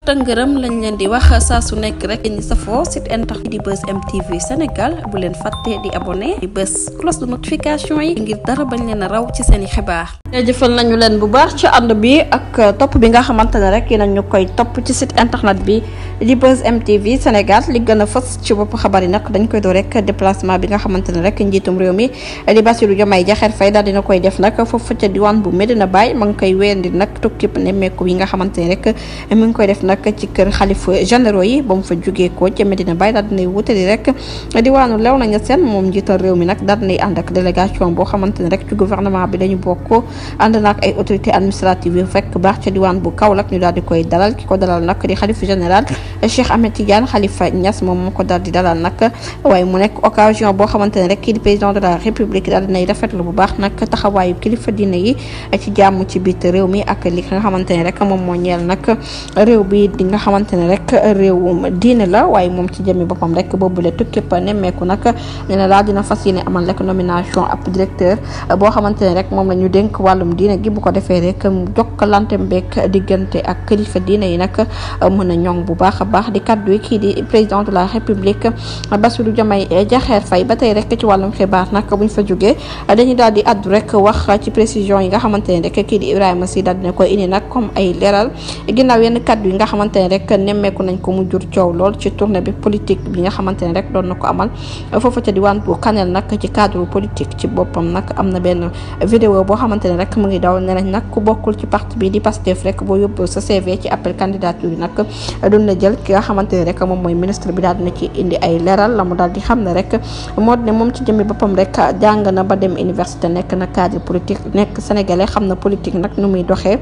tëngërëm lañ leen di wax saa su nekk rek ñi safoo site internet di Buzz MTV Sénégal bu leen fàtte di abonné di bës cloche de notification yi ngir dara bañ leen a raw ci seen i xibaar. jëfal nañu leen bu baax ci ànd bi ak topp bi nga xamante ne rek yéen ñu koy topp ci site internet bi di Buzz MTV Sénégal li gën a fës ci bopp xabaar yi nag dañ koy doo rek déplacement bi nga xamante ne rek njiitum réew mi di Bassirou Diomaye Diakhar Faye daal dina koy def nag foofu ca diwaan bu Medina Baye ma ngi koy wéyandi nag tukki nemmeeku yi nga xamante ne rek mi ngi koy def nag ci kër xalifa généraux yi ba mu fa jógee ko ca Medina Baye daal dinay wutali rek diwaanu Léona Niassène moom njiital réew mi nag daal dinay ànd ak délégation boo xamante ne rek ci gouvernement bi dañu bokk ànd naak ay autorité administrative yu fekk baax ca diwaan bu Kaolack ñu daal di koy dalal ki ko dalal nag di xalifa général Cheikh Ahmed Tidiane Khalifa Niass moom moo ko daal di dalal nag waaye mu nekk occasion boo xamante ne rek kii di président de la république daal dinay rafetlu bu baax nag taxawaayu kilifa diine yi ci jàmm ci biir réew mi ak li nga xamante ne rek moom moo ñeel nag réew bi di nga xamante ne rek réewum diine la waaye moom ci jëmmi boppam rek boobule tukkib nemmeeku nag nee na daal dina fas yéene amal rek nomination ab directeur boo xamante ne rek moom la ñu dénk wàllum diine gi bu ko defee rek jokkalante mbéek diggante ak kilifa diine yi nag mën a ñoŋ bu baax a baax di kaddu yi kii di président de la république Bassirou Diomaye Diakhar Faye ba tey rek ci wàllum xibaar nag buñ fa jógee dañuy daal di addu rek wax ci précision yi nga xamante ne rek kii di Ibrahima Sy daal dina koy indi nag comme ay leeral ginnaaw yenn kaddu yi nga xamante ne rek nemmeeku nañ ko mu jur coow lool ci tournée bi politique bi nga xamante ne rek doon na ko amal foofu ca diwaan bu Kanel nag ci cadre politique ci boppam nag am na benn vidéo boo xamante ne rek mu ngi daw ne nañ nag ku bokkul ci parti bi di Pastef rek boo yóbbu sa CV ci appel candidature yi nag doon na jël ki nga xamante ne rek moom mooy ministre bi daal dina ci indi ay leeral la mu daal di xam ne rek moo ne moom ci jëmmi boppam rek jàng na ba dem université nekk na cadre politique nekk sénégalais xam na politique nag nu muy doxee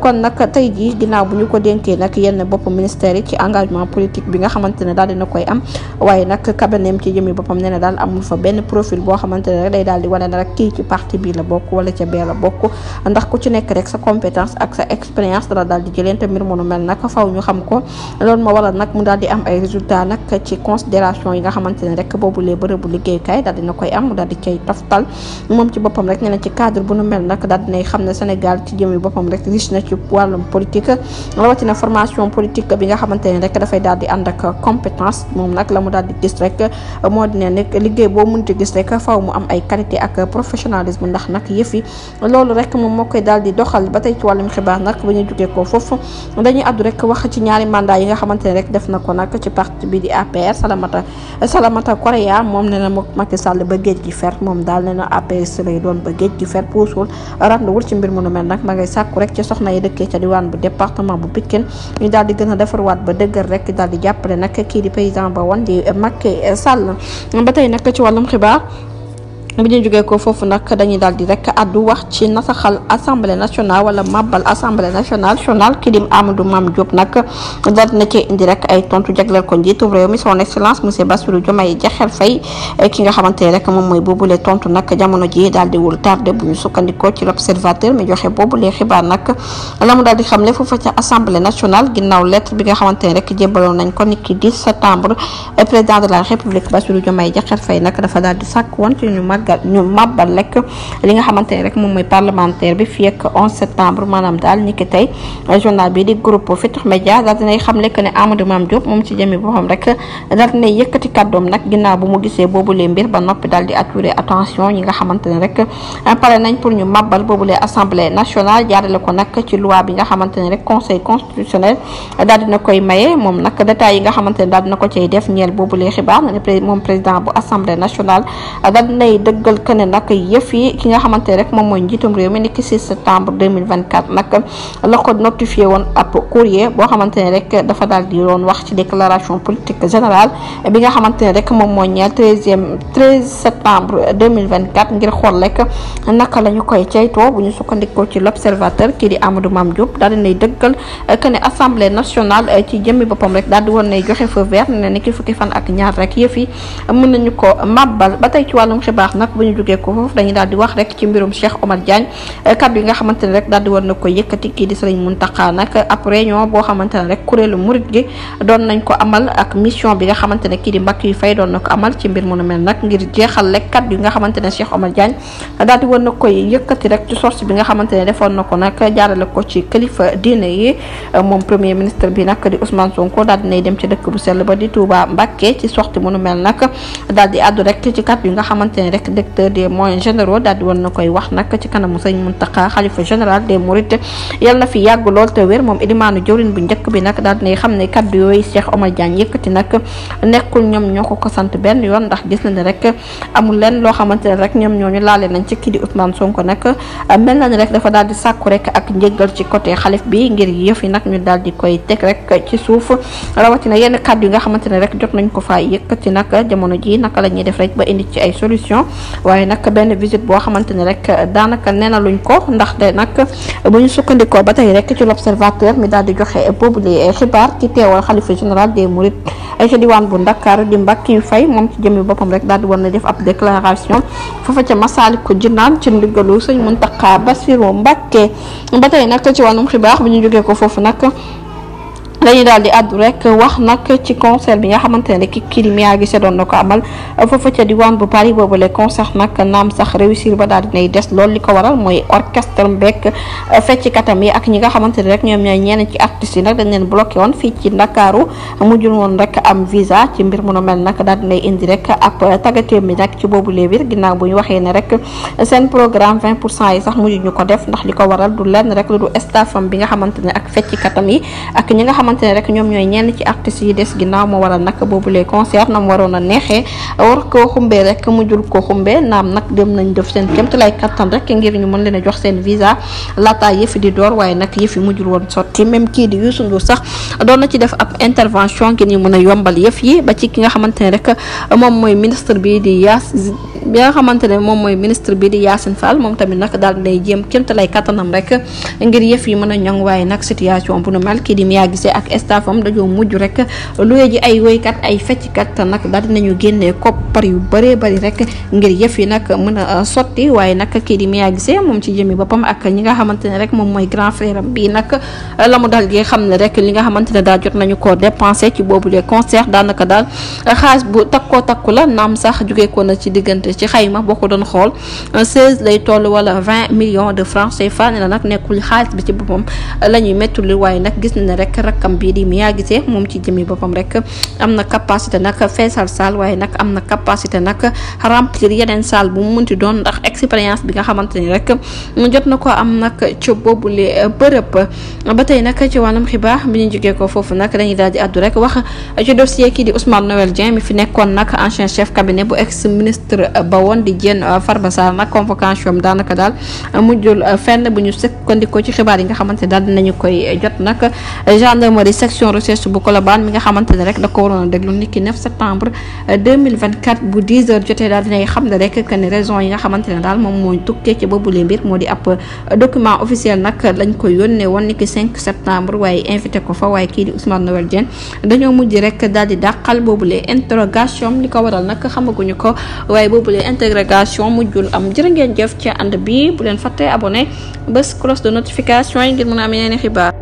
kon nag tey jii ginnaaw bu ñu ko dénkee nag yenn bopp ministère yi ci engagement politique bi nga xamante ne daal dina koy am waaye nag kabineem ci jëmmi boppam nee na daal amul fa benn profil boo xamante ne rek day daal di wane ne rek kii ci parti bi la bokk wala ca bee la bokk ndax ku ci nekk rek sa compétence ak sa expérience dala daal di jëleen te mbir mu nu mel nag faw ñu xam ko loolu moo waral nag mu daal di am ay résultats nag ci considération yi nga xamante ne rek boobu lee bërëbu liggéeyukaay daal dina koy am mu daal di cay toftal moom ci boppam rek nee na ci cadre bu nu mel nag daal dinay xam ne Sénégal ci jëmmi boppam rek riche na ci wàllum politique rawatina formation politique bi nga xamante ne rek dafay daal di ànd ak compétence moom nag la mu daal di gis rek moo di ne nag liggéey boo mënti gis rek faw mu am ay qualité ak professionnalisme ndax nag yëf yi loolu rek moom moo koy daal di doxal ba tey ci wàllum xibaar nag ba ñu jógee ko foofu dañuy àddu rek wax ci ñaari mandat yi nga xamante ne rek def na ko nag ci parti bi di APR Salamata Korea moom nee na moom Macky Sall ba géej gi fer moom daal nee na APR lay doon ba géej gi fer puusul randuwul ci mbir mu nu mel nag ma ngay sàkku rek ci soxna yi dëkkee ca diwaan bu département bu Pikine ñu daal di gën a defarwaat ba dëgër rek daal di jàppale nag kii di président ba woon di Macky Sall ba tey nag ci wàllum xibaar bu ñu jógee ko foofu nag dañuy daal di rek addu wax ci nasaxal assemblée nationale wala mabal assemblée nationale kii di Amadou Mame Diop nag daal na ci indi rek ay tontu jagleel ko njiitu réew mi son excellence monsieur Bassirou Diomaye Diakhar Faye ki nga xamante ne rek moom mooy boobule tontu nag jamono ji daal di wul tardé bu ñu sukkandikoo ci l'observateur mi joxe boobule xibaar nag la mu daal di xamle foofu ca assemblée nationale ginnaaw lettre bi nga xamante ne rek jébbaloon nañ ko niki 10 septembre président de la république Bassirou Diomaye Diakhar Faye nag dafa daal di sàkk woon ci ñu màbbal rek li nga xamante ne rek moom mooy parlementaire bi fii ak 11 septembre maanaam daal ni ki tey journal bi di groupe Futurs Médias daal dinay xam lekk ne Amadou Mame Diop moom ci jëmmi boppam rek daal dinay yëkkati kàddoom nag ginnaaw bu mu gisee boobulee mbir ba noppi daal di attirer attention ñi nga xamante ne rek pare nañ pour ñu màbbal boobulee assemblée nationale jaarale ko nag ci loi bi nga xamante ne rek conseil constitutionnel daal dina koy maye moom nag détails yi nga xamante ne daal dina ko cay def ñeel boobulee xibaar moom président bu assemblée nationale daal dinay dëggal que ne nag yëf yi ki nga xamante ne rek moom mooy njiitum réew mi ni ki 6 septembre 2024 nag la ko notifié woon ab courrier boo xamante ne rek dafa daal di doon wax ci déclaration politique générale bi nga xamante ne rek moom mooy ñeel 13 septembre 2024 ngir xool rek naka la ñu koy ceytoo bu ñu sukkandikoo ci l'observateur kii di Amadou Mame Diop daal dinay dëggal que ne assemblée nationale ci jëmmi boppam rek daal di woon nay joxe feu vert ne ni ki fukki fan ak ñaar rek yëf yi mën nañu ko màbbal ba tey ci wàllum xibaar nag bu ñu jógee ko foofu dañuy daal di wax rek ci mbirum Cheikh Omar Diagne kaddu yi nga xamante ne rek daal di war na ko yëkkati kii di Serigne Mountakha nag ab réunion boo xamante ne rek kuréelu murit gi doon nañ ko amal ak mission bi nga xamante ne kii di Mbackiyou Faye doon na ko amal ci mbir mu nu mel nag ngir jeexal rek kaddu yi nga xamante ne Cheikh Omar Diagne daal di war na koy yëkkati rek ci sortie bi nga xamante ne defoon na ko nag jaarale ko ci kilifa diine yi moom premier ministre bi nag di Ousmane Sonko daal dinay dem ci dëkk bu sell ba di Touba Mbacké ci sortie mu nu mel nag daal di àddu rek ci kaddu yi nga xamante ne rek directeur des moyens généraux daal di war na koy wax nag ci kanamu Serigne Mountakha xalifa général des mourides yàlla na fi yàgg lool te wér moom ilimaanu jawriñ bu njëkk bi nag daal dinay xam ne kaddu yooyu Cheikh Omar Diagne yëkkati nag nekkul ñoom ñoo ko sant benn yoon ndax gis na ne rek amul leen loo xamante ne rek ñoom ñooñu laale nañ ci kii di Ousmane Sonko nag mel na ne rek dafa daal di sàkku rek ak njëggal ci côté xalif bi ngir yëf yi nag ñu daal di koy teg rek ci suuf rawatina yenn kaddu yi nga xamante ne rek jot nañ ko faa yëkkati nag jamono ji naka la ñuy def rek ba indi ci ay solution waaye nag benn visite boo xamante ne rek daanaka nenaluñ ko ndax de nag bu ñu sukkandikoo ba tey rek ci l'observateur mi daal di joxe boobu li xibaar ci teewal xalifa général des mourides ci diwaan bu Ndakaaru di Mbackiyou Faye moom ci jëmmi boppam rek daal di war na def ab déclaration foofa ca Masaalikul Jinaan ci ndigalu Sëñ Mountakha Bassirou Mbacké ba tey nag ci wàllum xibaar bu ñu jógee ko foofu nag dañuy daal di àddu rek wax nag ci concert bi nga xamante ne rek kii di Mia Guissé doon na ko amal foofa ca diwaan bu Paris boobu le concert nag naam sax réussir ba daal dinay des loolu li ko waral mooy orchestre mbekk fecckatam yi ak ñi nga xamante ne rek ñoom ñooy ñenn ci artistes yi nag dañ leen bloqué woon fii ci Ndakaaru mujjul woon rek am visa ci mbir mu nu mel nag daal dinay indi rek ab tàggatéem bi nag ci boobu lee biir ginnaaw bu ñu waxee ne rek seen programme 20% yi sax mujj ñu ko def ndax li ko waral du lenn rek lu du staffam bi nga xamante ne ak fecckatam yi ak ñi nga xamante ne rek ñoom ñooy ñenn ci artistes yi des ginnaaw moo waral nag boobu les concert nam waroon a neexee war koo xumbee rek mujjul ko xumbee naam nag dem nañ def seen kéemtalaay kattan rek ngir ñu mën leen a jox seen visa laata yëfi di door waaye nag yëfi mujjul woon sotti même kii di Youssou Ndour sax doon na ci def ab intervention ngir ñu mën a yombal yëf yi ba ci ki nga xamante ne rek moom mooy ministre bi di Yacine Fall moom tamit nag daal dinay jéem kéemtalaay kattanam rek ngir yëf yi mën a ñoŋ waaye nag situation bu nu mel kii di Mia Guissé ak staffam dañoo mujj rek luye ji ay woykat ay fecckat nag daal dinañu génnee koppar yu bëree bëri rek ngir yëf yi nag mën a sotti waaye nag kii di Mia Guissé moom ci jëmi boppam ak ñi nga xamante ne rek moom mooy grand frère am bii nag la mu daal di xam ne rek li nga xamante ne daal jot nañu koo dépensé ci boobu les concert daanaka daal xaalis bu takku la naam sax jógee ko na ci diggante ci xayma boo ko doon xool 16 lay toll wala 20 millions de francs CFA ne la nag nekkul xaalis bi ci boppam la ñuy mettuli waaye nag gis na ne rek rakkam bii di Mia Guissé moom ci jëmi boppam rek am na capacité nag feesal salle waaye nag am na capacité nag remplir yeneen salle bu mu munti doon ndax expérience bi nga xamante ni rek jot na ko am nag ci boobule bërëb ba tey nag ci wàllum xibaar bi ñu jógee ko foofu nag dañuy daal di addu rek wax ci dossier kii di Ousmane Noël Dieng mi fi nekkoon nag ancien chef cabinet bu ex ministre ba woon di Diène Farba Sarr nag convocation am daanaka daal mujjul fenn bu ñu sukkandikoo ci xibaar yi nga xamante ne daal dinañu koy jot nag gendarmerie section recherche bu Colobane mi nga xamante ne rek da ko waroon a déglu niki 9 septembre 2024 bu 10h jotee daal dinay xam ne rek que ni raison yi nga xamante ne daal moom moo tukkee ci boobule mbir moo di ab document officiel nag lañ ko yónnee woon niki 5 septembre waaye invité ko fa waaye kii di Ousmane Noël Dieng dañoo mujj rek daal di dàqal boobule interrogation li ko waral nag xamaguñu ko waaye boobule interrogation mujjul am jërë ngeen jëf ci ànd bi bu leen fàtte abonné bés cloche de notification yi ngir mën a am yeneen xibaar